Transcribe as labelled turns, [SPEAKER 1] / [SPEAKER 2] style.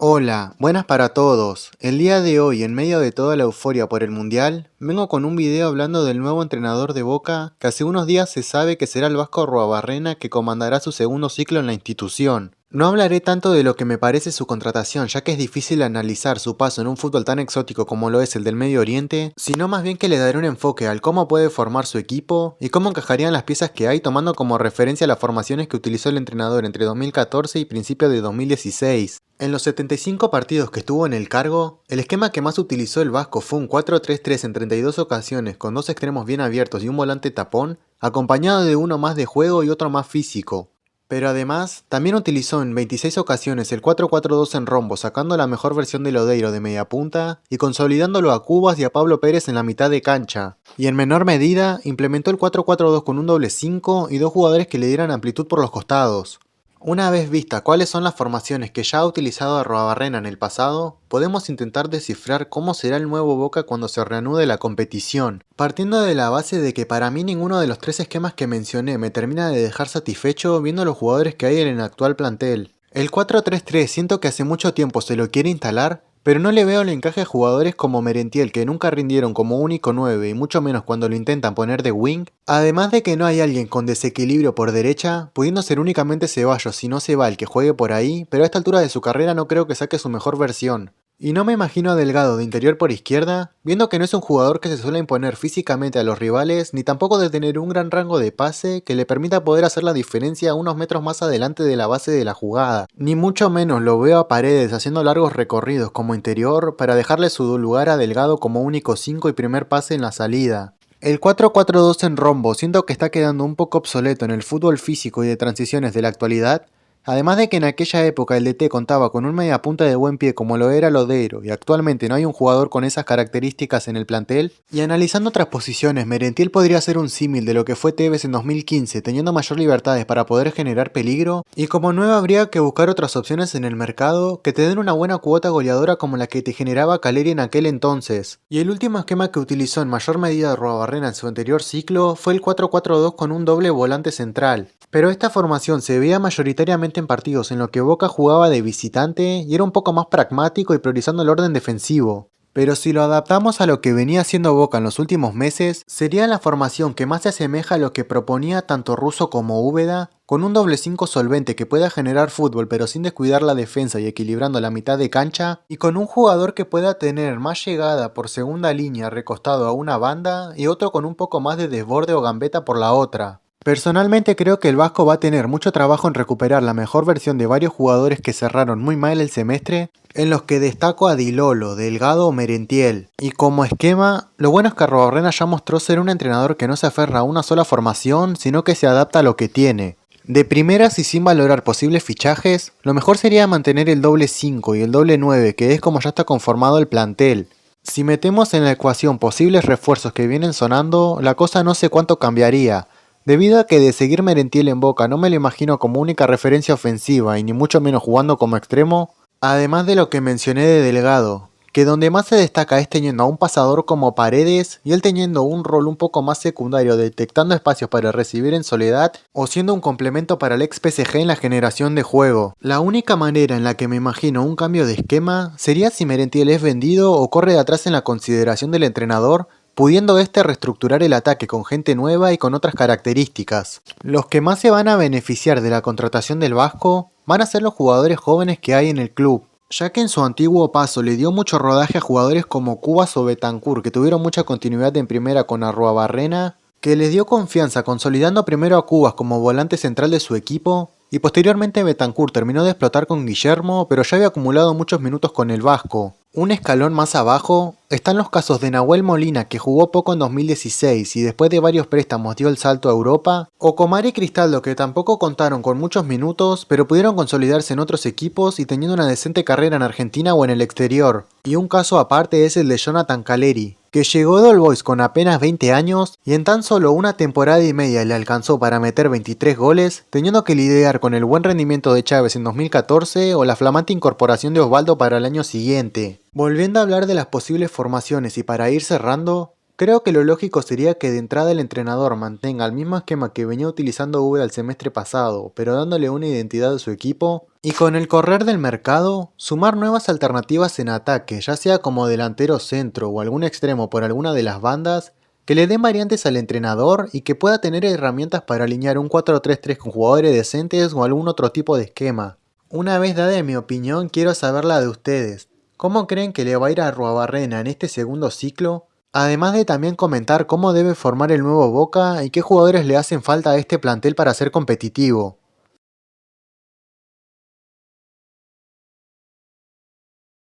[SPEAKER 1] Hola, buenas para todos. El día de hoy, en medio de toda la euforia por el Mundial, vengo con un video hablando del nuevo entrenador de Boca, que hace unos días se sabe que será el Vasco Arruabarrena que comandará su segundo ciclo en la institución. No hablaré tanto de lo que me parece su contratación, ya que es difícil analizar su paso en un fútbol tan exótico como lo es el del Medio Oriente, sino más bien que le daré un enfoque al cómo puede formar su equipo y cómo encajarían las piezas que hay tomando como referencia las formaciones que utilizó el entrenador entre 2014 y principios de 2016. En los 75 partidos que estuvo en el cargo, el esquema que más utilizó el Vasco fue un 4-3-3 en 32 ocasiones con dos extremos bien abiertos y un volante tapón, acompañado de uno más de juego y otro más físico. Pero además, también utilizó en 26 ocasiones el 4-4-2 en rombo, sacando la mejor versión de Lodeiro de media punta y consolidándolo a Cubas y a Pablo Pérez en la mitad de cancha. Y en menor medida, implementó el 4-4-2 con un doble 5 y dos jugadores que le dieran amplitud por los costados. Una vez vista cuáles son las formaciones que ya ha utilizado Arruabarrena en el pasado, podemos intentar descifrar cómo será el nuevo Boca cuando se reanude la competición, partiendo de la base de que para mí ninguno de los tres esquemas que mencioné me termina de dejar satisfecho viendo los jugadores que hay en el actual plantel. El 4-3-3 siento que hace mucho tiempo se lo quiere instalar, pero no le veo el encaje a jugadores como Merentiel que nunca rindieron como único 9 y mucho menos cuando lo intentan poner de wing, además de que no hay alguien con desequilibrio por derecha, pudiendo ser únicamente Ceballos si no se va el que juegue por ahí, pero a esta altura de su carrera no creo que saque su mejor versión. Y no me imagino a Delgado de interior por izquierda, viendo que no es un jugador que se suele imponer físicamente a los rivales, ni tampoco de tener un gran rango de pase que le permita poder hacer la diferencia unos metros más adelante de la base de la jugada. Ni mucho menos lo veo a Paredes haciendo largos recorridos como interior para dejarle su lugar a Delgado como único 5 y primer pase en la salida. El 4-4-2 en rombo siento que está quedando un poco obsoleto en el fútbol físico y de transiciones de la actualidad. Además de que en aquella época el DT contaba con un mediapunta de buen pie como lo era Lodeiro y actualmente no hay un jugador con esas características en el plantel, y analizando otras posiciones, Merentiel podría ser un símil de lo que fue Tevez en 2015, teniendo mayor libertades para poder generar peligro, y como nuevo habría que buscar otras opciones en el mercado que te den una buena cuota goleadora como la que te generaba Caleri en aquel entonces. Y el último esquema que utilizó en mayor medida Arruabarrena en su anterior ciclo fue el 4-4-2 con un doble volante central. Pero esta formación se veía mayoritariamente en partidos en los que Boca jugaba de visitante y era un poco más pragmático y priorizando el orden defensivo. Pero si lo adaptamos a lo que venía haciendo Boca en los últimos meses, sería la formación que más se asemeja a lo que proponía tanto Russo como Úbeda, con un doble 5 solvente que pueda generar fútbol pero sin descuidar la defensa y equilibrando la mitad de cancha, y con un jugador que pueda tener más llegada por segunda línea recostado a una banda y otro con un poco más de desborde o gambeta por la otra. Personalmente creo que el Vasco va a tener mucho trabajo en recuperar la mejor versión de varios jugadores que cerraron muy mal el semestre, en los que destaco a Dilolo, Delgado o Merentiel. Y como esquema, lo bueno es que Arruabarrena ya mostró ser un entrenador que no se aferra a una sola formación, sino que se adapta a lo que tiene. De primeras y sin valorar posibles fichajes, lo mejor sería mantener el doble 5 y el doble 9, que es como ya está conformado el plantel. Si metemos en la ecuación posibles refuerzos que vienen sonando, la cosa no sé cuánto cambiaría. Debido a que de seguir Merentiel en Boca no me lo imagino como única referencia ofensiva y ni mucho menos jugando como extremo, además de lo que mencioné de Delgado, que donde más se destaca es teniendo a un pasador como Paredes y él teniendo un rol un poco más secundario detectando espacios para recibir en soledad o siendo un complemento para el ex PSG en la generación de juego. La única manera en la que me imagino un cambio de esquema sería si Merentiel es vendido o corre de atrás en la consideración del entrenador, pudiendo este reestructurar el ataque con gente nueva y con otras características. Los que más se van a beneficiar de la contratación del Vasco van a ser los jugadores jóvenes que hay en el club, ya que en su antiguo paso le dio mucho rodaje a jugadores como Cubas o Bentancur, que tuvieron mucha continuidad en primera con Arruabarrena, que les dio confianza consolidando primero a Cubas como volante central de su equipo, y posteriormente Bentancur terminó de explotar con Guillermo, pero ya había acumulado muchos minutos con el Vasco. Un escalón más abajo están los casos de Nahuel Molina, que jugó poco en 2016 y después de varios préstamos dio el salto a Europa, o Comar y Cristaldo, que tampoco contaron con muchos minutos pero pudieron consolidarse en otros equipos y teniendo una decente carrera en Argentina o en el exterior. Y un caso aparte es el de Jonathan Caleri, que llegó de All Boys con apenas 20 años y en tan solo una temporada y media le alcanzó para meter 23 goles, teniendo que lidiar con el buen rendimiento de Chávez en 2014 o la flamante incorporación de Osvaldo para el año siguiente. Volviendo a hablar de las posibles formaciones y para ir cerrando, Creo que lo lógico sería que de entrada el entrenador mantenga el mismo esquema que venía utilizando Uber el semestre pasado, pero dándole una identidad a su equipo, y con el correr del mercado, sumar nuevas alternativas en ataque, ya sea como delantero centro o algún extremo por alguna de las bandas, que le den variantes al entrenador y que pueda tener herramientas para alinear un 4-3-3 con jugadores decentes o algún otro tipo de esquema. Una vez dada mi opinión, quiero saber la de ustedes. ¿Cómo creen que le va a ir a Arruabarrena en este segundo ciclo? Además de también comentar cómo debe formar el nuevo Boca y qué jugadores le hacen falta a este plantel para ser competitivo.